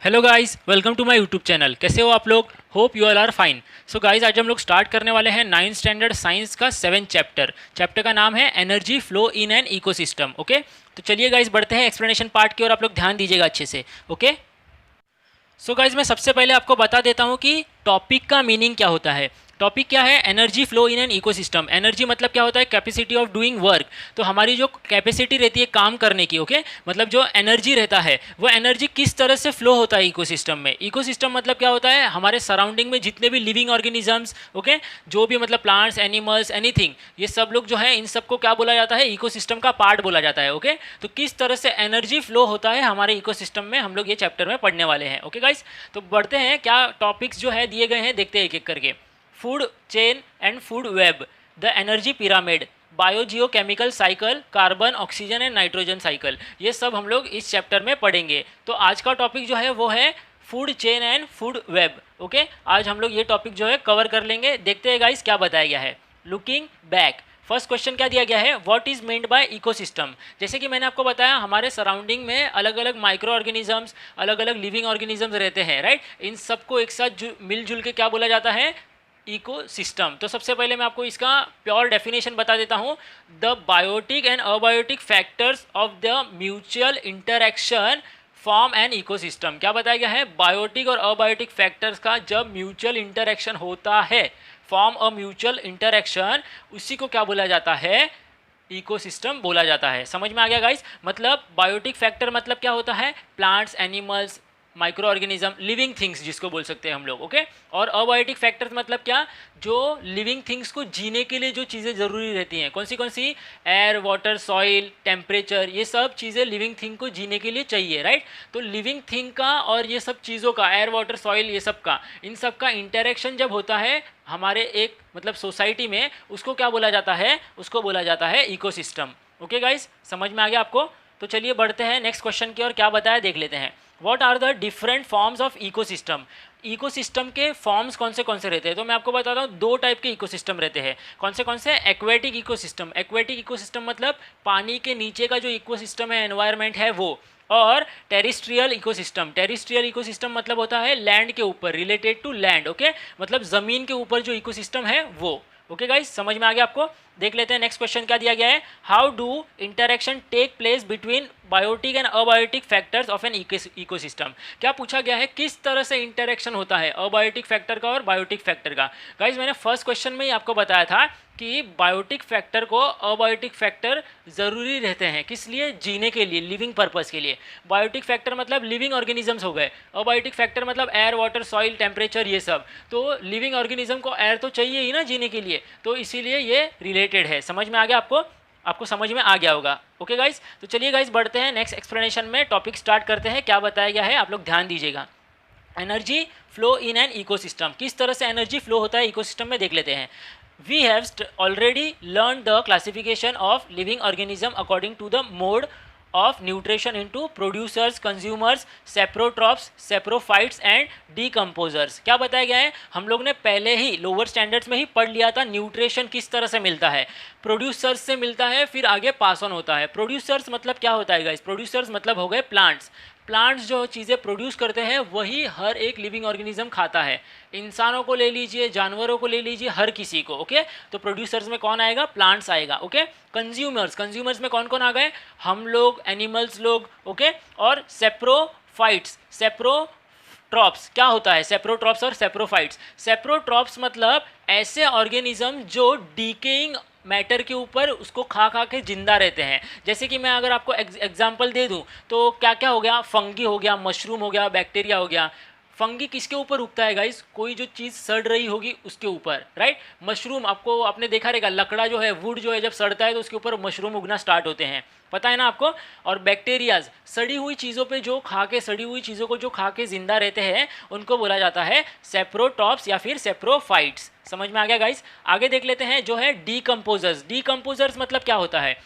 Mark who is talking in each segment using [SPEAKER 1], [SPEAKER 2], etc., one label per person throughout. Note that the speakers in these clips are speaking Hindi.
[SPEAKER 1] Hello guys, welcome to my YouTube channel. कैसे हो आप लोग? Hope you all are fine. So guys, आज हम लोग स्टार्ट करने वाले हैं 9th स्टैंडर्ड साइंस का 7th चैप्टर। चैप्टर का नाम है energy flow in an ecosystem. Okay, तो चलिए गाइस बढ़ते हैं एक्सप्लेनेशन पार्ट की और आप लोग ध्यान दीजिएगा अच्छे से। ओके, सो गाइज मैं सबसे पहले आपको बता देता हूँ कि टॉपिक का मीनिंग क्या होता है। टॉपिक क्या है? Energy flow in an ecosystem. Energy मतलब क्या होता है? Capacity of doing work. तो हमारी जो कैपेसिटी रहती है काम करने की, ओके, मतलब जो एनर्जी रहता है वो एनर्जी किस तरह से फ्लो होता है इकोसिस्टम में। इकोसिस्टम मतलब क्या होता है? हमारे सराउंडिंग में जितने भी लिविंग ऑर्गेनिजम्स, ओके, जो भी मतलब प्लांट्स, एनिमल्स, एनीथिंग, ये सब लोग जो है इन सबको क्या बोला जाता है? इकोसिस्टम का पार्ट बोला जाता है। ओके, तो किस तरह से एनर्जी फ्लो होता है हमारे इकोसिस्टम में, हम लोग ये चैप्टर में पढ़ने वाले हैं। ओके गाइस, तो बढ़ते हैं। क्या टॉपिक्स जो है दिए गए हैं देखते हैं एक एक करके। Food chain and food web, the energy pyramid, biogeochemical cycle, carbon, oxygen and nitrogen cycle, ये सब हम लोग इस चैप्टर में पढ़ेंगे। तो आज का टॉपिक जो है वो है food chain and food web. Okay, आज हम लोग ये टॉपिक जो है कवर कर लेंगे। देखते हैं गाइस क्या बताया गया है। लुकिंग बैक, फर्स्ट क्वेश्चन क्या दिया गया है? What is meant by ecosystem. जैसे कि मैंने आपको बताया हमारे सराउंडिंग में अलग अलग माइक्रो ऑर्गेनिजम्स, अलग अलग लिविंग ऑर्गेनिजम्स रहते हैं, राइट। इन सबको एक साथ मिलजुल के क्या बोला जाता है? इकोसिस्टम। तो सबसे पहले मैं आपको इसका प्योर डेफिनेशन बता देता हूँ। The biotic and abiotic factors of the mutual interaction form an ecosystem. क्या बताया गया है? बायोटिक और अबायोटिक फैक्टर्स का जब म्यूचुअल इंटरैक्शन होता है, फॉर्म अ म्यूचुअल इंटरैक्शन, उसी को क्या बोला जाता है? इकोसिस्टम बोला जाता है। समझ में आ गया गाइस? मतलब बायोटिक फैक्टर मतलब क्या होता है? Plants, animals, micro organism, living things जिसको बोल सकते हैं हम लोग। ओके, और अबायोटिक फैक्टर्स मतलब क्या? जो लिविंग थिंग्स को जीने के लिए जो चीज़ें ज़रूरी रहती हैं, कौन सी? एयर, वाटर, सॉइल, टेम्परेचर, ये सब चीज़ें लिविंग थिंग को जीने के लिए चाहिए, राइट। तो लिविंग थिंग का और ये सब चीज़ों का, एयर, वाटर, सॉइल, ये सब का, इन सब का इंटरेक्शन जब होता है हमारे एक मतलब सोसाइटी में, उसको क्या बोला जाता है? उसको बोला जाता है इकोसिस्टम। ओके गाइस, समझ में आ गया आपको? तो चलिए बढ़ते हैं नेक्स्ट क्वेश्चन की और क्या बताया देख लेते हैं। What are the different forms of ecosystem. Ecosystem के फॉर्म्स कौन से रहते हैं? तो मैं आपको बताता हूँ, दो टाइप के इकोसिस्टम रहते हैं। कौन से? Aquatic ecosystem. एक्वेटिक इकोसिस्टम मतलब पानी के नीचे का जो इकोसिस्टम है, एनवायरनमेंट है वो। और टेरिस्ट्रियल इकोसिस्टम। टेरिस्ट्रियल इकोसिस्टम मतलब होता है लैंड के ऊपर, रिलेटेड टू लैंड। ओके, मतलब ज़मीन के ऊपर जो इकोसिस्टम है वो। ओके गाइस, समझ में आ गया आपको? देख लेते हैं नेक्स्ट क्वेश्चन क्या दिया गया है। How do interaction take place between biotic and abiotic factors of an ecosystem. क्या पूछा गया है? किस तरह से इंटरेक्शन होता है अबायोटिक फैक्टर का और बायोटिक फैक्टर का। गाइस, मैंने फर्स्ट क्वेश्चन में ही आपको बताया था कि बायोटिक फैक्टर को अबायोटिक फैक्टर ज़रूरी रहते हैं। किस लिए? जीने के लिए, लिविंग पर्पस के लिए। बायोटिक फैक्टर मतलब लिविंग ऑर्गेनिजम्स हो गए, अबायोटिक फैक्टर मतलब एयर, वाटर, सॉइल, टेम्परेचर, ये सब। तो लिविंग ऑर्गेनिज्म को एयर तो चाहिए ही ना जीने के लिए, तो इसीलिए ये रिलेटेड है। समझ में आ गया आपको? आपको समझ में आ गया होगा। ओके गाइस, तो चलिए गाइस बढ़ते हैं नेक्स्ट एक्सप्लेनेशन में। टॉपिक स्टार्ट करते हैं। क्या बताया गया है आप लोग ध्यान दीजिएगा। Energy flow in an ecosystem, किस तरह से एनर्जी फ्लो होता है इकोसिस्टम में देख लेते हैं। We have already learned the classification of living organism according to the mode of nutrition into producers, consumers, saprotrophs, saprophytes and decomposers। क्या बताया गया है? हम लोग ने पहले ही लोअर स्टैंडर्ड्स में ही पढ़ लिया था न्यूट्रिशन किस तरह से मिलता है। प्रोड्यूसर्स से मिलता है, फिर आगे पास ऑन होता है। प्रोड्यूसर्स मतलब क्या होता है गाइस? प्रोड्यूसर्स मतलब हो गए प्लांट्स। प्लांट्स जो चीज़ें प्रोड्यूस करते हैं वही हर एक लिविंग ऑर्गेनिज्म खाता है। इंसानों को ले लीजिए, जानवरों को ले लीजिए, हर किसी को। ओके, तो प्रोड्यूसर्स में कौन आएगा? प्लांट्स आएगा। ओके, कंज्यूमर्स, कंज्यूमर्स में कौन कौन आ गए? हम लोग, एनिमल्स लोग। ओके, और सेप्रोफाइट्स, सेप्रोट्रॉप्स। क्या होता है सेप्रोट्रॉप्स और सेप्रोफाइट्स? सेप्रोट्रॉप्स मतलब ऐसे ऑर्गेनिज्म जो डीकेइंग मैटर के ऊपर उसको खा खा के जिंदा रहते हैं। जैसे कि मैं अगर आपको एग्जांपल दे दूं तो क्या क्या हो गया? फंगी हो गया, मशरूम हो गया, बैक्टीरिया हो गया। फंगी किसके ऊपर उगता है गाइस? कोई जो चीज़ सड़ रही होगी उसके ऊपर, राइट। मशरूम आपको आपने देखा रहेगा, लकड़ा जो है, वुड जो है, जब सड़ता है तो उसके ऊपर मशरूम उगना स्टार्ट होते हैं, पता है ना आपको। और बैक्टीरियाज सड़ी हुई चीज़ों पे जो खा के, सड़ी हुई चीज़ों को जो खा के जिंदा रहते हैं उनको बोला जाता है सेप्रोटॉप्स या फिर सेप्रोफाइट्स। समझ में आ गया गाइस? आगे देख लेते हैं जो है डीकम्पोजर्स। डीकम्पोजर्स मतलब क्या होता है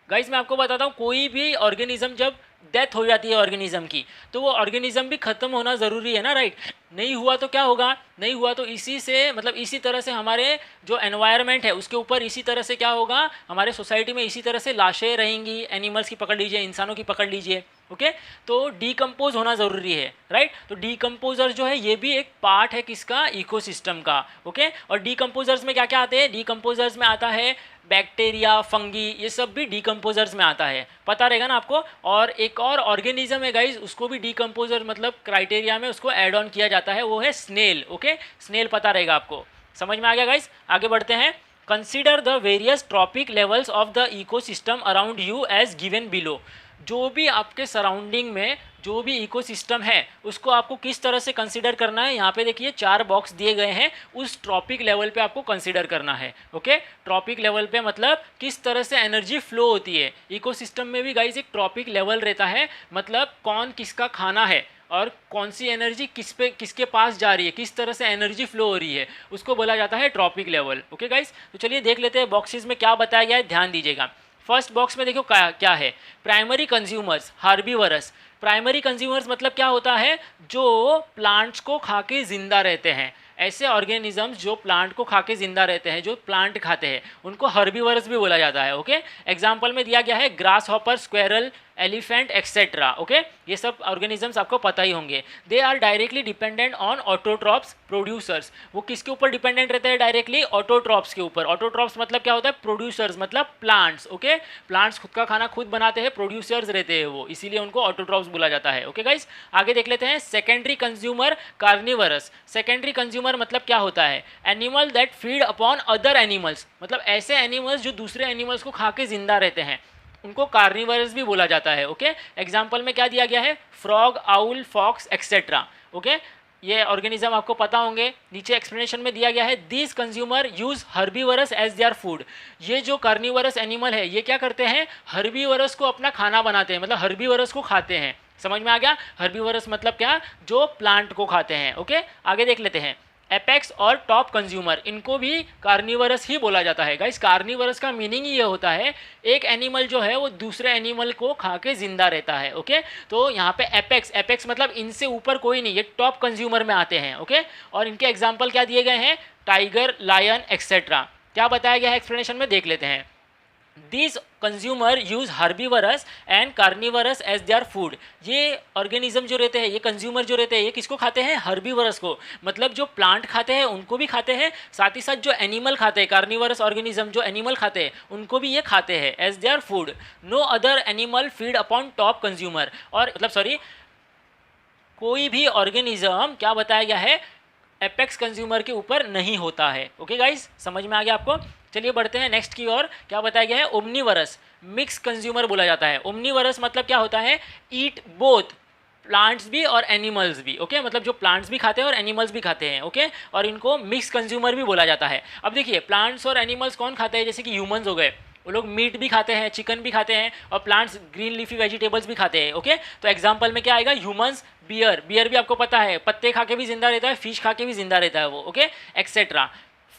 [SPEAKER 1] गाइस? मैं आपको बताता हूँ, कोई भी ऑर्गेनिज्म जब डेथ हो जाती है ऑर्गेनिज्म की, तो वो ऑर्गेनिज्म भी खत्म होना ज़रूरी है ना, राइट। नहीं हुआ तो क्या होगा? नहीं हुआ तो इसी से मतलब इसी तरह से हमारे जो एनवायरनमेंट है उसके ऊपर इसी तरह से क्या होगा? हमारे सोसाइटी में इसी तरह से लाशें रहेंगी। एनिमल्स की पकड़ लीजिए, इंसानों की पकड़ लीजिए, ओके। तो डीकम्पोज होना ज़रूरी है, राइट। तो डीकम्पोजर जो है ये भी एक पार्ट है किसका, इकोसिस्टम का, ओके। और डीकम्पोजर्स में क्या क्या आते हैं, डीकम्पोजर्स में आता है बैक्टीरिया, फंगी, ये सब भी डीकम्पोजर्स में आता है, पता रहेगा ना आपको। और एक और ऑर्गेनिज्म है गाइज, उसको भी डीकम्पोजर मतलब क्राइटेरिया में उसको ऐड ऑन किया जाता है, वो है स्नेल, ओके। स्नेल पता रहेगा आपको, समझ में आ गया गाइज। आगे बढ़ते हैं। Consider the various trophic levels of the ecosystem around you as given below. जो भी आपके सराउंडिंग में जो भी इकोसिस्टम है उसको आपको किस तरह से कंसीडर करना है, यहाँ पे देखिए 4 बॉक्स दिए गए हैं, उस ट्रॉपिक लेवल पे आपको कंसीडर करना है, ओके। ट्रॉपिक लेवल पे मतलब किस तरह से एनर्जी फ्लो होती है इकोसिस्टम में भी गाइज, एक ट्रॉपिक लेवल रहता है, मतलब कौन किसका खाना है और कौन सी एनर्जी किसके पास जा रही है, किस तरह से एनर्जी फ्लो हो रही है, उसको बोला जाता है ट्रॉपिक लेवल, ओके गाइज। तो चलिए देख लेते हैं बॉक्सेस में क्या बताया गया है, ध्यान दीजिएगा। फर्स्ट बॉक्स में देखो क्या है, प्राइमरी कंज्यूमर्स, हार्बीवरस। प्राइमरी कंज्यूमर्स मतलब क्या होता है, जो प्लांट्स को खा के जिंदा रहते हैं, ऐसे ऑर्गेनिजम्स जो प्लांट को खा के जिंदा रहते हैं, जो प्लांट खाते हैं, उनको हर्बीवरस भी बोला जाता है, ओके। एग्जाम्पल में दिया गया है grasshopper, squirrel, elephant etcetera, okay. ये सब ऑर्गेनिजम्स आपको पता ही होंगे। They are directly dependent on autotrophs producers. वो किसके ऊपर डिपेंडेंट रहते हैं, डायरेक्टली ऑटोट्रॉप्स के ऊपर। ऑटोट्रॉप्स मतलब क्या होता है, प्रोड्यूसर्स मतलब प्लांट्स, ओके। प्लांट्स खुद का खाना खुद बनाते हैं, प्रोड्यूसर्स रहते हैं वो, इसीलिए उनको ऑटोट्रॉप्स बोला जाता है, ओके गाइस। आगे देख लेते हैं secondary consumer, carnivorous. Secondary consumer मतलब क्या होता है, animal that feed upon other animals, मतलब ऐसे एनिमल्स जो दूसरे एनिमल्स को खा के जिंदा रहते हैं, उनको कार्निवरस भी बोला जाता है, ओके। एग्जाम्पल में क्या दिया गया है, frog, owl, fox etcetera, okay. ये ऑर्गेनिज्म आपको पता होंगे। नीचे एक्सप्लेनेशन में दिया गया है, these consumer use herbivorous as their food. ये जो कार्निवरस एनिमल है ये क्या करते हैं, हर्बीवरस को अपना खाना बनाते हैं, मतलब हर्बीवरस को खाते हैं, समझ में आ गया। हर्बीवरस मतलब क्या, जो प्लांट को खाते हैं, ओके। आगे देख लेते हैं, एपेक्स और टॉप कंज्यूमर, इनको भी कार्निवरस ही बोला जाता है गाइस। कार्निवरस का मीनिंग ये होता है, एक एनिमल जो है वो दूसरे एनिमल को खा के जिंदा रहता है, ओके। तो यहाँ पे एपेक्स, एपेक्स मतलब इनसे ऊपर कोई नहीं, ये टॉप कंज्यूमर में आते हैं, ओके। और इनके एग्जाम्पल क्या दिए गए हैं, टाइगर, लायन एक्सेट्रा। क्या बताया गया है एक्सप्लेनेशन में, देख लेते हैं। These consumer use herbivorous and carnivorous as their food। ये ऑर्गेनिज्म जो रहते हैं, ये कंज्यूमर जो रहते हैं, ये किसको खाते हैं, हर्बीवरस को, मतलब जो प्लांट खाते हैं उनको भी खाते हैं, साथ ही साथ जो एनिमल खाते हैं, कार्निवरस ऑर्गेनिज्म जो एनिमल खाते हैं उनको भी ये खाते हैं as their food. No other animal feed upon top consumer, और मतलब सॉरी, कोई भी ऑर्गेनिज्म क्या बताया गया है, एपेक्स कंज्यूमर के ऊपर नहीं होता है, ओके गाइज, समझ में आ गया आपको। चलिए बढ़ते हैं नेक्स्ट की ओर। क्या बताया गया है, ओमनीवरस, मिक्स कंज्यूमर बोला जाता है। ओमनीवरस मतलब क्या होता है, ईट बोथ, प्लांट्स भी और एनिमल्स भी, ओके। मतलब जो प्लांट्स भी खाते हैं और एनिमल्स भी खाते हैं, ओके। और इनको मिक्स कंज्यूमर भी बोला जाता है। अब देखिए, प्लांट्स और एनिमल्स कौन खाते हैं, जैसे कि ह्यूमंस हो गए, वो लोग मीट भी खाते हैं, चिकन भी खाते हैं, और प्लांट्स ग्रीन लीफी वेजिटेबल्स भी खाते हैं, ओके। तो एग्जांपल में क्या आएगा, ह्यूमंस, बियर, बियर भी आपको पता है पत्ते खा के भी जिंदा रहता है, फिश खा के भी जिंदा रहता है वो, okay, etcetera.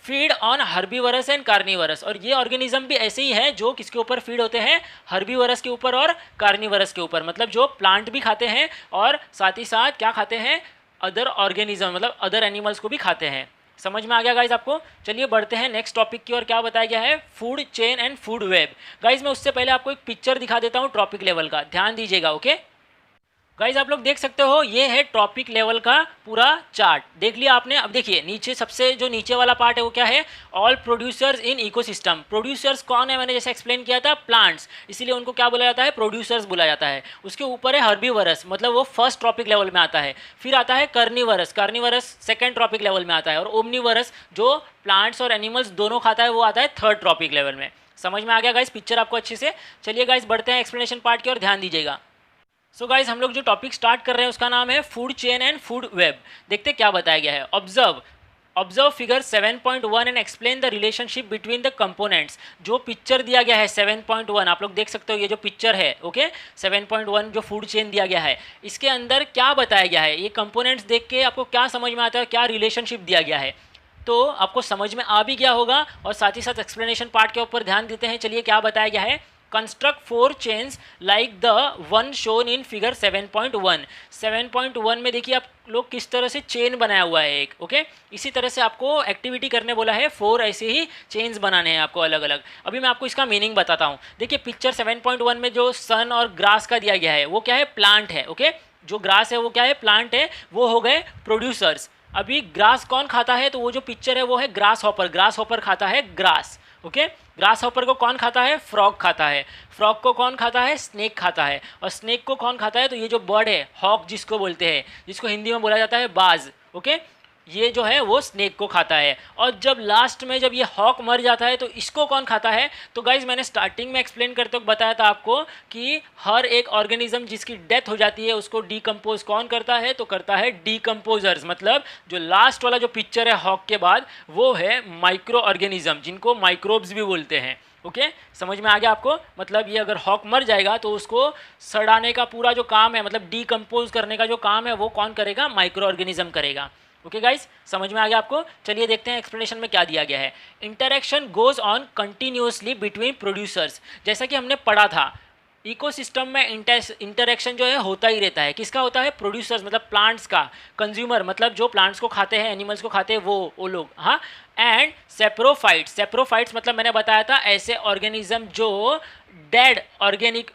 [SPEAKER 1] Feed on herbivores and carnivorous, और ये ऑर्गेनिज्म भी ऐसे ही है जो किसके ऊपर फीड होते हैं, हर्बीवरस के ऊपर और कार्निवरस के ऊपर, मतलब जो प्लांट भी खाते हैं और साथ ही साथ क्या खाते हैं, अदर ऑर्गेनिज्म मतलब अदर एनिमल्स को भी खाते हैं। समझ में आ गया गाइज आपको। चलिए बढ़ते हैं नेक्स्ट टॉपिक की ओर। क्या बताया गया है, food chain and food web. Guys मैं उससे पहले आपको एक पिक्चर दिखा देता हूँ ट्रॉपिक लेवल का, ध्यान दीजिएगा, ओके। गाइज आप लोग देख सकते हो, ये है ट्रॉपिक लेवल का पूरा चार्ट, देख लिया आपने। अब देखिए नीचे, सबसे जो नीचे वाला पार्ट है वो क्या है, all producers in ecosystem. Producers कौन है, मैंने जैसे एक्सप्लेन किया था, प्लांट्स, इसीलिए उनको क्या बोला जाता है, प्रोड्यूसर्स बोला जाता है। उसके ऊपर है हर्बीवरस, मतलब वो फर्स्ट ट्रॉपिक लेवल में आता है। फिर आता है carnivorous, carnivorous second trophic level में आता है। और ओमनीवरस जो प्लांट्स और एनिमल्स दोनों खाता है, वो आता है थर्ड ट्रॉपिक लेवल में। समझ में आ गया गाइज पिक्चर आपको अच्छे से। चलिए गाइज बढ़ते हैं एक्सप्लेनेशन पार्ट की ओर, ध्यान दीजिएगा। सो गाइज हम लोग जो टॉपिक स्टार्ट कर रहे हैं उसका नाम है food chain and food web. देखते क्या बताया गया है। Observe figure 7.1 and explain the relationship between the components. जो पिक्चर दिया गया है 7.1, आप लोग देख सकते हो, ये जो पिक्चर है, ओके, 7.1 जो फूड चेन दिया गया है, इसके अंदर क्या बताया गया है, ये कंपोनेंट्स देख के आपको क्या समझ में आता है, क्या रिलेशनशिप दिया गया है, तो आपको समझ में आ भी गया होगा। और साथ ही साथ एक्सप्लेनेशन पार्ट के ऊपर ध्यान देते हैं। चलिए क्या बताया गया है, construct 4 chains like the one shown in figure 7.1। 7.1 में देखिए आप लोग किस तरह से चेन बनाया हुआ है एक, ओके। इसी तरह से आपको एक्टिविटी करने बोला है, 4 ऐसे ही चेन्स बनाने हैं आपको अलग अलग। अभी मैं आपको इसका मीनिंग बताता हूँ। देखिए पिक्चर 7.1 में जो सन और ग्रास का दिया गया है वो क्या है, प्लांट है, ओके। जो ग्रास है वो क्या है, प्लांट है, वो हो गए प्रोड्यूसर्स। अभी ग्रास कौन खाता है, तो वो जो पिक्चर है वो है ग्रास हॉपर। ग्रास हॉपर खाता है ग्रास, ओके। ग्रास हॉपर को कौन खाता है, फ्रॉग खाता है। फ्रॉग को कौन खाता है, स्नेक खाता है। और स्नेक को कौन खाता है, तो ये जो बर्ड है, हॉक जिसको बोलते हैं, जिसको हिंदी में बोला जाता है बाज, ओके, ये जो है वो स्नेक को खाता है। और जब लास्ट में जब ये हॉक मर जाता है तो इसको कौन खाता है, तो गाइज मैंने स्टार्टिंग में एक्सप्लेन करते वक्त बताया था आपको कि हर एक ऑर्गेनिज्म जिसकी डेथ हो जाती है उसको डीकम्पोज कौन करता है, तो करता है डीकम्पोजर्स। मतलब जो लास्ट वाला जो पिक्चर है हॉक के बाद वो है माइक्रो ऑर्गेनिज्म, जिनको माइक्रोब्स भी बोलते हैं, ओके। समझ में आ गया आपको। मतलब ये अगर हॉक मर जाएगा तो उसको सड़ाने का पूरा जो काम है, मतलब डीकम्पोज करने का जो काम है वो कौन करेगा, माइक्रो ऑर्गेनिज्म करेगा, ओके गाइज। समझ में आ गया आपको। चलिए देखते हैं एक्सप्लेनेशन में क्या दिया गया है। Interaction goes on continuously between producers. जैसा कि हमने पढ़ा था इकोसिस्टम में इंटरेक्शन जो है होता ही रहता है। किसका होता है, प्रोड्यूसर्स मतलब प्लांट्स का, कंज्यूमर मतलब जो प्लांट्स को खाते हैं, एनिमल्स को खाते हैं वो लोग, हाँ। एंड सेप्रोफाइट्स, सेप्रोफाइट्स मतलब मैंने बताया था ऐसे ऑर्गेनिज्म जो dead organic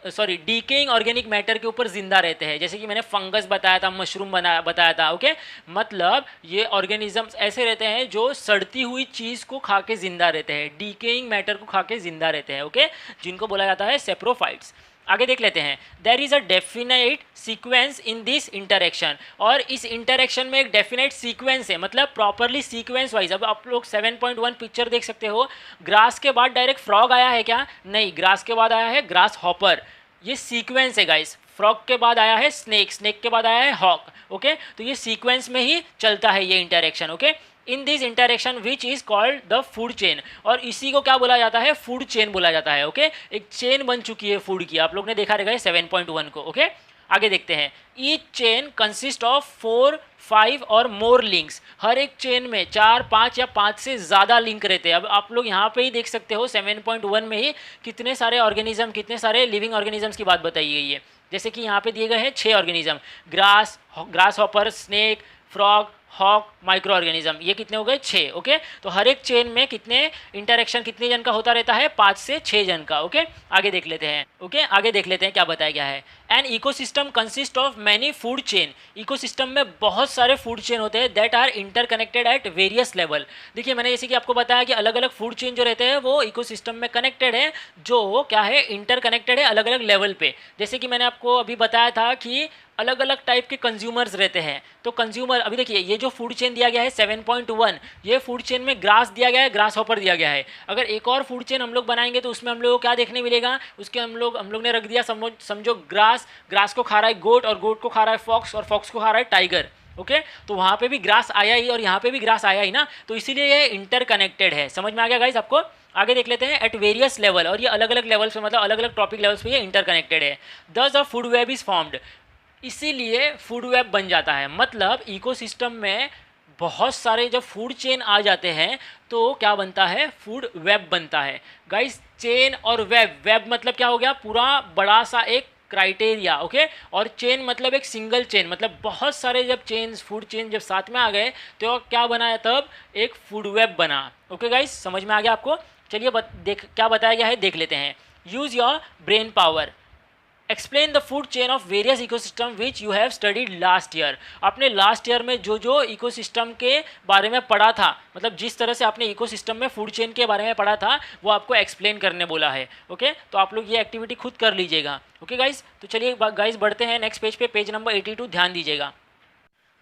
[SPEAKER 1] decaying organic matter के ऊपर जिंदा रहते हैं। जैसे कि मैंने फंगस बताया था, मशरूम बताया था, ओके। मतलब ये ऑर्गेनिजम्स ऐसे रहते हैं जो सड़ती हुई चीज़ को खा के जिंदा रहते हैं, डीकेइंग मैटर को खा के जिंदा रहते हैं, ओके, जिनको बोला जाता है सेप्रोफाइट्स। आगे देख लेते हैं। There is a definite sequence in this interaction. और इस इंटरेक्शन में एक डेफिनेट सीक्वेंस है, मतलब प्रॉपरली सीक्वेंस वाइज। अब आप लोग 7.1 पिक्चर देख सकते हो, ग्रास के बाद डायरेक्ट फ्रॉग आया है क्या, नहीं, ग्रास के बाद आया है ग्रास हॉपर। ये सीक्वेंस है गाइस। फ्रॉग के बाद आया है स्नेक, स्नेक के बाद आया है हॉक, ओके। तो ये सीक्वेंस में ही चलता है ये interaction, okay. In this interaction which is called the food chain. और इसी को क्या बोला जाता है, फूड चेन बोला जाता है, ओके। एक चेन बन चुकी है फूड की, आप लोग ने देखा रहेगा 7.1 को, ओके। आगे देखते हैं। ईच चेन कंसिस्ट ऑफ 4, 5 और मोर लिंक्स। हर एक चेन में 4, 5 या 5 से ज़्यादा लिंक रहते हैं। अब आप लोग यहाँ पे ही देख सकते हो 7.1 में ही कितने सारे ऑर्गेनिज्म, कितने सारे लिविंग ऑर्गेनिजम्स की बात बताई गई है। जैसे कि यहाँ पे दिए गए हैं 6 organism, grasshopper, snake, frog, hawk, microorganism. ये कितने हो गए, 6, ओके। तो हर एक चेन में कितने इंटरेक्शन कितने जन का होता रहता है, 5 से 6 जन का, ओके। आगे देख लेते हैं, ओके। आगे देख लेते हैं क्या बताया गया है। An ecosystem consist of many food chain. इकोसिस्टम में बहुत सारे फूड चेन होते हैं that are interconnected at various level. देखिए मैंने जैसे कि आपको बताया कि अलग अलग फूड चेन जो रहते हैं वो इकोसिस्टम में कनेक्टेड है, जो क्या है, इंटरकनेक्टेड है अलग अलग लेवल पे। जैसे कि मैंने आपको अभी बताया था कि अलग अलग टाइप के कंज्यूमर्स रहते हैं। तो कंज्यूमर, अभी देखिए ये जो फूड चेन दिया गया है 7.1, ये फूड चेन में ग्रास दिया गया है, ग्रास हॉपर दिया गया है। अगर एक और फूड चेन हम लोग बनाएंगे तो उसमें हम लोग को क्या देखने मिलेगा, उसके हम लोग ने रख दिया, समझो ग्रास को खा रहा है गोट, और गोट को खा रहा है फॉक्स, और फॉक्स को खा रहा है टाइगर, ओके। तो वहाँ पे भी ग्रास आया ही और यहाँ पे भी ग्रास आया ही ना, तो इसीलिए ये इंटरकनेक्टेड है। समझ में आ गया गाइस आपको। आगे देख लेते हैं। एट वेरियस लेवल, और ये अलग अलग लेवल्स पे, मतलब अलग अलग टॉपिक लेवल्स पे ये इंटरकनेक्टेड है। दस अ फूड वेब इज फॉर्म्ड, इसीलिए फूड वेब बन जाता है। मतलब इकोसिस्टम में बहुत सारे जब फूड चेन आ जाते हैं तो क्या बनता है, फूड वेब बनता है गाइस। चेन और वेब, वेब मतलब क्या हो गया, पूरा बड़ा सा एक क्राइटेरिया, ओके। और चेन मतलब एक सिंगल चेन, मतलब बहुत सारे जब चेन्स, फूड चेन जब साथ में आ गए तो क्या बना है, तब एक फूड वेब बना, ओके गाइस। समझ में आ गया आपको। चलिए क्या बताया गया है देख लेते हैं। Use your brain power, explain the food chain of various ecosystem which you have studied last year. आपने लास्ट ईयर में जो इकोसिस्टम के बारे में पढ़ा था, मतलब जिस तरह से आपने इकोसिस्टम में फूड चेन के बारे में पढ़ा था वो आपको एक्सप्लेन करने बोला है, ओके। तो आप लोग ये एक्टिविटी खुद कर लीजिएगा, ओके गाइस। तो चलिए गाइस बढ़ते हैं नेक्स्ट पेज पे, पेज नंबर 82, ध्यान दीजिएगा।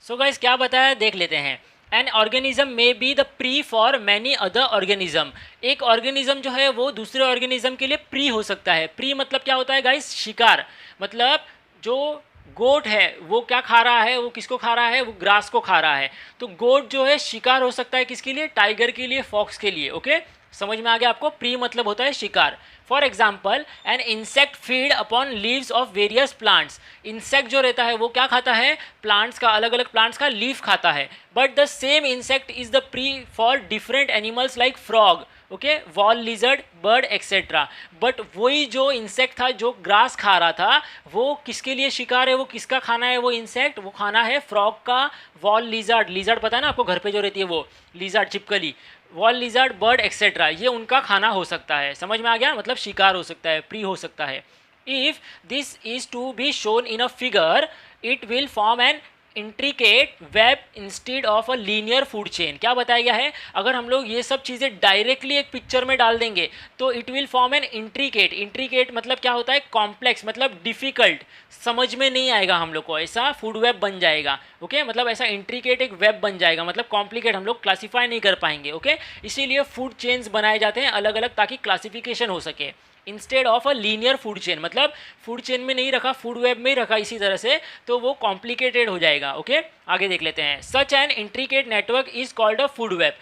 [SPEAKER 1] सो गाइस क्या बताया देख लेते हैं। An organism may be the pre for many other organism. एक ऑर्गेनिज्म जो है वो दूसरे ऑर्गेनिज्म के लिए प्री हो सकता है। प्री मतलब क्या होता है गाइस, शिकार। मतलब जो गोट है वो क्या खा रहा है, वो किसको खा रहा है, वो ग्रास को खा रहा है। तो गोट जो है शिकार हो सकता है किसके लिए, टाइगर के लिए, फॉक्स के लिए, ओके। समझ में आ गया आपको। प्री मतलब होता है शिकार। For example an insect feed upon leaves of various plants. Insect जो रहता है वो क्या खाता है, प्लांट्स का, अलग अलग प्लांट्स का लीफ खाता है। But the same insect is the pre for different animals like frog, okay, wall lizard, bird etcetera. But वही जो इंसेक्ट था जो ग्रास खा रहा था, वो किसके लिए शिकार है, वो किसका खाना है वो इंसेक्ट, वो खाना है फ्रॉग का। वॉल लिजर्ड, लिजर्ड पता है ना आपको, घर पे जो रहती है वो लिजर्ड, छिपकली। वॉल लिजर्ड, बर्ड एक्सेट्रा, ये उनका खाना हो सकता है। समझ में आ गया, मतलब शिकार हो सकता है, प्री हो सकता है। If this is to be shown in a figure, it will form an intricate web instead of a linear food chain. क्या बताया गया है, अगर हम लोग ये सब चीज़ें डायरेक्टली एक पिक्चर में डाल देंगे तो it will form an intricate. Intricate मतलब क्या होता है, कॉम्प्लेक्स, मतलब डिफिकल्ट, समझ में नहीं आएगा हम लोग को, ऐसा फूड वेब बन जाएगा। ओके, मतलब ऐसा इंट्रिकेट एक वेब बन जाएगा, मतलब कॉम्प्लिकेट, हम लोग क्लासीफाई नहीं कर पाएंगे। ओके, इसीलिए फूड चेन्स बनाए जाते हैं अलग अलग, ताकि क्लासिफिकेशन हो सके। Instead of a linear food chain, मतलब फूड चेन में नहीं रखा, फूड वेब में ही रखा इसी तरह से, तो वो कॉम्प्लिकेटेड हो जाएगा। ओके, आगे देख लेते हैं। Such an intricate network is called a food web.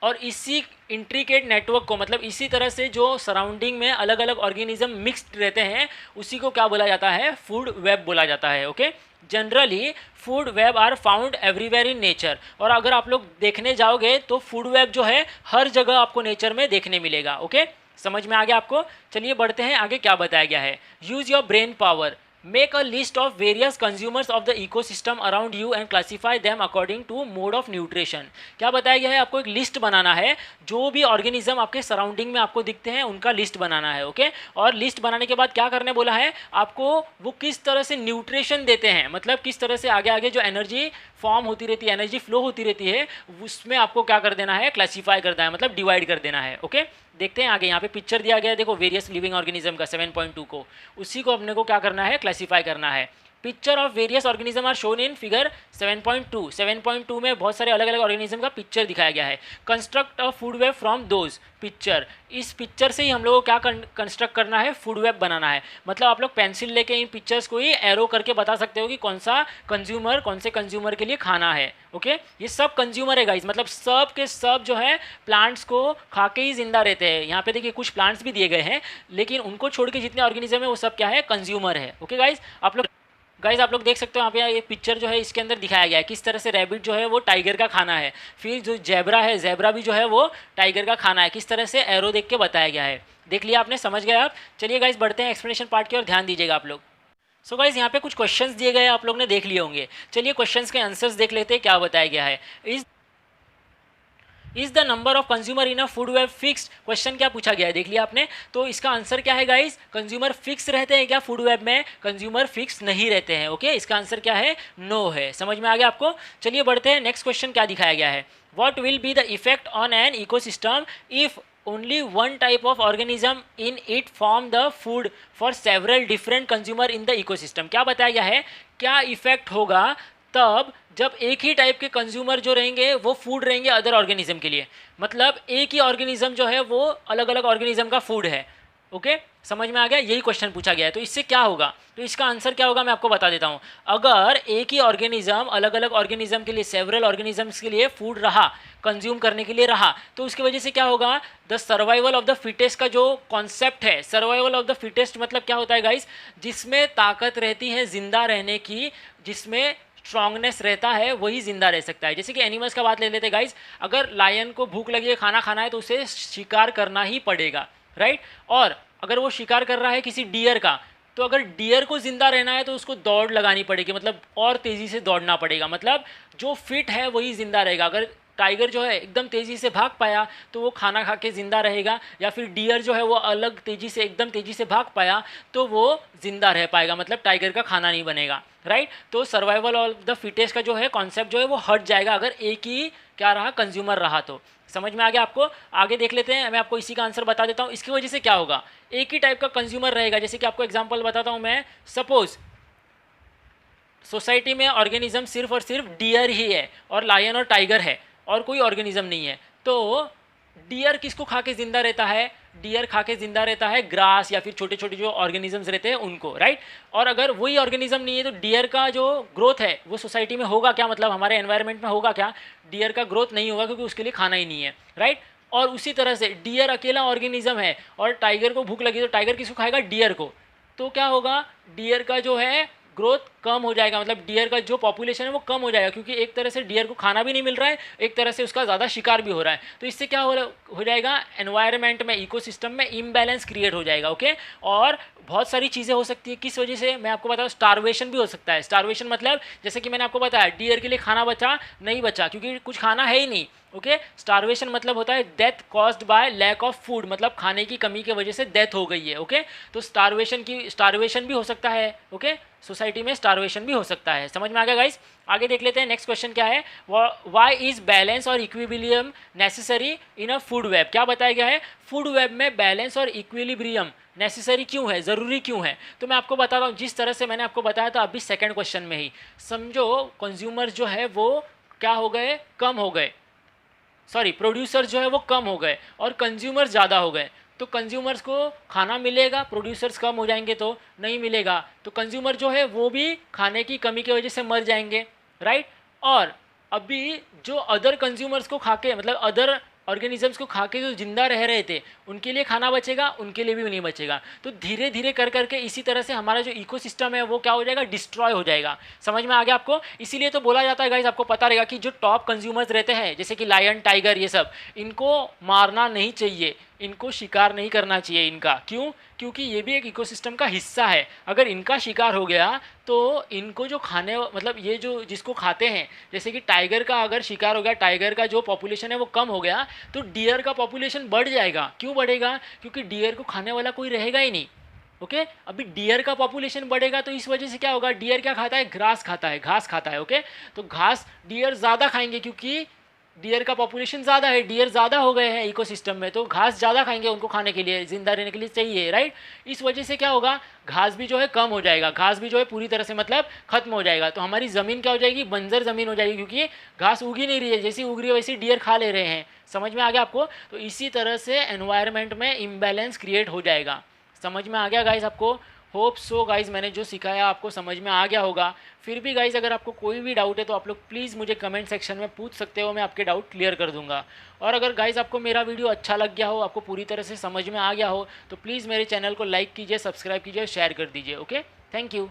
[SPEAKER 1] और इसी इंट्रिकेट नेटवर्क को, मतलब इसी तरह से जो सराउंडिंग में अलग अलग ऑर्गेनिज्म मिक्सड रहते हैं, उसी को क्या बोला जाता है, फूड वेब बोला जाता है। Okay, generally food web are found everywhere in nature. और अगर आप लोग देखने जाओगे तो फूड वेब जो है हर जगह आपको नेचर में देखने मिलेगा। ओके, समझ में आ गया आपको। चलिए बढ़ते हैं आगे, क्या बताया गया है। Use your brain power, make a list of various consumers of the ecosystem around you and classify them according to mode of nutrition. क्या बताया गया है, आपको एक लिस्ट बनाना है, जो भी ऑर्गेनिज्म आपके सराउंडिंग में आपको दिखते हैं उनका लिस्ट बनाना है। ओके, और लिस्ट बनाने के बाद क्या करने बोला है आपको, वो किस तरह से न्यूट्रिशन देते हैं, मतलब किस तरह से आगे आगे जो एनर्जी फॉर्म होती रहती है, एनर्जी फ्लो होती रहती है, उसमें आपको क्या कर देना है, क्लासीफाई करना है, मतलब डिवाइड कर देना है। ओके, देखते हैं आगे, यहाँ पे पिक्चर दिया गया है, देखो वेरियस लिविंग ऑर्गेनिज्म का 7.2 को, उसी को अपने को क्या करना है, क्लासीफाई करना है। Picture of various organism are shown in figure 7.2। 7.2 में बहुत सारे अलग अलग ऑर्गेनिज्म का पिक्चर दिखाया गया है। Construct a food web from those picture. इस पिक्चर से ही हम लोगों को क्या कंस्ट्रक्ट करना है, फूड वेब बनाना है। मतलब आप लोग पेंसिल लेके इन पिक्चर्स को ही एरो करके बता सकते हो कि कौन सा कंज्यूमर कौन से कंज्यूमर के लिए खाना है। ओके, ये सब कंज्यूमर है गाइस, मतलब सब के सब जो है प्लांट्स को खा के ही जिंदा रहते हैं। यहाँ पे देखिए कुछ प्लांट्स भी दिए गए हैं, लेकिन उनको छोड़ के जितने ऑर्गेनिज्म है वो सब क्या है, कंज्यूमर है। ओके गाइस, आप लोग देख सकते हो यहाँ पे, ये पिक्चर जो है इसके अंदर दिखाया गया है किस तरह से रैबिट जो है वो टाइगर का खाना है, फिर जो जेब्रा है, जेब्रा भी जो है वो टाइगर का खाना है, किस तरह से एरो देख के बताया गया है। देख लिया आपने, समझ गए आप। चलिए गाइस बढ़ते हैं एक्सप्लेनेशन पार्ट की ओर, ध्यान दीजिएगा आप लोग। सो गाइस यहाँ पे कुछ क्वेश्चंस दिए गए, आप लोग ने देख लिए होंगे। चलिए क्वेश्चंस के आंसर्स देख लेते हैं, क्या बताया गया है। Is the number of consumer in a food web fixed. Question क्या पूछा गया है, देख लिया आपने। तो इसका आंसर क्या है गाइस, कंज्यूमर फिक्स रहते हैं क्या फूड वेब में, कंज्यूमर फिक्स नहीं रहते हैं। ओके, इसका आंसर क्या है, नो है। समझ में आ गया आपको। चलिए बढ़ते हैं, नेक्स्ट क्वेश्चन क्या दिखाया गया है। What will be the effect on an ecosystem if only one type of organism in it form the food for several different consumer in the ecosystem। क्या बताया गया है, क्या इफेक्ट होगा तब जब एक ही टाइप के कंज्यूमर जो रहेंगे वो फूड रहेंगे अदर ऑर्गेनिज्म के लिए, मतलब एक ही ऑर्गेनिज्म जो है वो अलग अलग ऑर्गेनिज्म का फूड है। ओके, समझ में आ गया, यही क्वेश्चन पूछा गया है। तो इससे क्या होगा, तो इसका आंसर क्या होगा मैं आपको बता देता हूँ। अगर एक ही ऑर्गेनिज्म अलग अलग ऑर्गेनिज्म के लिए, सेवरल ऑर्गेनिजम्स के लिए फूड रहा, कंज्यूम करने के लिए रहा, तो उसकी वजह से क्या होगा, the survival of the fittest का जो कॉन्सेप्ट है, सर्वाइवल ऑफ द फिटेस्ट मतलब क्या होता है गाइस, जिसमें ताकत रहती है जिंदा रहने की, जिसमें स्ट्रांगनेस रहता है वही जिंदा रह सकता है। जैसे कि एनिमल्स का बात ले लेते हैं गाइस, अगर लायन को भूख लगी है, खाना खाना है, तो उसे शिकार करना ही पड़ेगा, राइट। और अगर वो शिकार कर रहा है किसी डियर का, तो अगर डियर को जिंदा रहना है तो उसको दौड़ लगानी पड़ेगी, मतलब और तेज़ी से दौड़ना पड़ेगा, मतलब जो फिट है वही जिंदा रहेगा। अगर टाइगर जो है एकदम तेज़ी से भाग पाया तो वो खाना खा के ज़िंदा रहेगा, या फिर डियर जो है वो अलग तेज़ी से, एकदम तेज़ी से भाग पाया तो वो ज़िंदा रह पाएगा, मतलब टाइगर का खाना नहीं बनेगा, राइट। तो सर्वाइवल ऑफ द फिटेस्ट का जो है कॉन्सेप्ट जो है वो हट जाएगा अगर एक ही क्या रहा, कंज्यूमर रहा। तो समझ में आ गया आपको। आगे देख लेते हैं, मैं आपको इसी का आंसर बता देता हूँ। इसकी वजह से क्या होगा, एक ही टाइप का कंज्यूमर रहेगा। जैसे कि आपको एग्जांपल बताता हूँ मैं, सपोज सोसाइटी में ऑर्गेनिज्म सिर्फ और सिर्फ डियर ही है और लायन और टाइगर है और कोई ऑर्गेनिज्म नहीं है, तो डियर किसको खा के जिंदा रहता है, डियर खा के जिंदा रहता है ग्रास या फिर छोटे छोटे जो ऑर्गेनिजम्स रहते हैं उनको, राइट। और अगर वही ऑर्गेनिज्म नहीं है तो डियर का जो ग्रोथ है वो सोसाइटी में होगा क्या, मतलब हमारे एनवायरनमेंट में होगा क्या, डियर का ग्रोथ नहीं होगा क्योंकि उसके लिए खाना ही नहीं है, राइट। और उसी तरह से डियर अकेला ऑर्गेनिज्म है और टाइगर को भूख लगी तो टाइगर किसको खाएगा, डियर को, तो क्या होगा, डियर का जो है ग्रोथ कम हो जाएगा, मतलब डियर का जो पॉपुलेशन है वो कम हो जाएगा, क्योंकि एक तरह से डियर को खाना भी नहीं मिल रहा है, एक तरह से उसका ज़्यादा शिकार भी हो रहा है। तो इससे क्या हो जाएगा, एनवायरनमेंट में, इकोसिस्टम में इम्बैलेंस क्रिएट हो जाएगा। ओके, और बहुत सारी चीज़ें हो सकती है, किस वजह से मैं आपको बताऊँ, स्टारवेशन भी हो सकता है। स्टारवेशन मतलब जैसे कि मैंने आपको बताया डियर के लिए खाना बचा नहीं बचा, क्योंकि कुछ खाना है ही नहीं। ओके, स्टारवेशन मतलब होता है death caused by lack of food, मतलब खाने की कमी की वजह से डेथ हो गई है। ओके, तो स्टारवेशन भी हो सकता है। ओके, सोसाइटी में स्टारवेशन भी हो सकता है। समझ में आ गया गाइस? आगे देख लेते हैं नेक्स्ट क्वेश्चन क्या है, व्हाई इज बैलेंस और equilibrium necessary in a food web. क्या बताया गया है, फूड वेब में बैलेंस और इक्विलिब्रियम नेसेसरी क्यों है, ज़रूरी क्यों है। तो मैं आपको बताता हूँ, जिस तरह से मैंने आपको बताया था अभी सेकंड क्वेश्चन में ही। समझो कंज्यूमर जो है वो क्या हो गए, कम हो गए, सॉरी प्रोड्यूसर जो है वो कम हो गए और कंज्यूमर ज़्यादा हो गए। तो कंज्यूमर्स को खाना मिलेगा, प्रोड्यूसर्स कम हो जाएंगे तो नहीं मिलेगा, तो कंज्यूमर जो है वो भी खाने की कमी की वजह से मर जाएंगे, राइट। और अभी जो अदर कंज्यूमर्स को खा के, मतलब अदर ऑर्गेनिजम्स को खा के जो जिंदा रह रहे थे, उनके लिए खाना बचेगा, उनके लिए भी नहीं बचेगा। तो धीरे धीरे कर करके इसी तरह से हमारा जो इकोसिस्टम है वो क्या हो जाएगा, डिस्ट्रॉय हो जाएगा। समझ में आ गया आपको? इसीलिए तो बोला जाता है गाइस, आपको पता रहेगा कि जो टॉप कंज्यूमर्स रहते हैं जैसे कि लायन, टाइगर, ये सब, इनको मारना नहीं चाहिए, इनको शिकार नहीं करना चाहिए इनका। क्यों? क्योंकि ये भी एक इकोसिस्टम का हिस्सा है। अगर इनका शिकार हो गया तो इनको जो खाने, मतलब ये जो जिसको खाते हैं, जैसे कि टाइगर का अगर शिकार हो गया, टाइगर का जो पॉपुलेशन है वो कम हो गया, तो डियर का पॉपुलेशन बढ़ जाएगा। क्यों बढ़ेगा? क्योंकि डियर को खाने वाला कोई रहेगा ही नहीं। ओके, अभी डियर का पॉपुलेशन बढ़ेगा तो इस वजह से क्या होगा, डियर क्या खाता है, ग्रास खाता है, घास खाता है। ओके, तो घास डियर ज़्यादा खाएंगे, क्योंकि डियर का पॉपुलेशन ज़्यादा है, डियर ज़्यादा हो गए हैं इकोसिस्टम में, तो घास ज़्यादा खाएंगे, उनको खाने के लिए, जिंदा रहने के लिए चाहिए, राइट। इस वजह से क्या होगा, घास भी जो है कम हो जाएगा, घास भी जो है पूरी तरह से मतलब खत्म हो जाएगा। तो हमारी ज़मीन क्या हो जाएगी, बंजर ज़मीन हो जाएगी, क्योंकि घास उग ही नहीं रही है, जैसी उग रही है वैसी डियर खा ले रहे हैं। समझ में आ गया आपको? तो इसी तरह से एनवायरनमेंट में इम्बैलेंस क्रिएट हो जाएगा। समझ में आ गया गाइज आपको? होप सो गाइज, मैंने जो सिखाया आपको समझ में आ गया होगा। फिर भी गाइज अगर आपको कोई भी डाउट है तो आप लोग प्लीज़ मुझे कमेंट सेक्शन में पूछ सकते हो, मैं आपके डाउट क्लियर कर दूंगा। और अगर गाइज आपको मेरा वीडियो अच्छा लग गया हो, आपको पूरी तरह से समझ में आ गया हो, तो प्लीज़ मेरे चैनल को लाइक कीजिए, सब्सक्राइब कीजिए, शेयर कर दीजिए। Okay, thank you.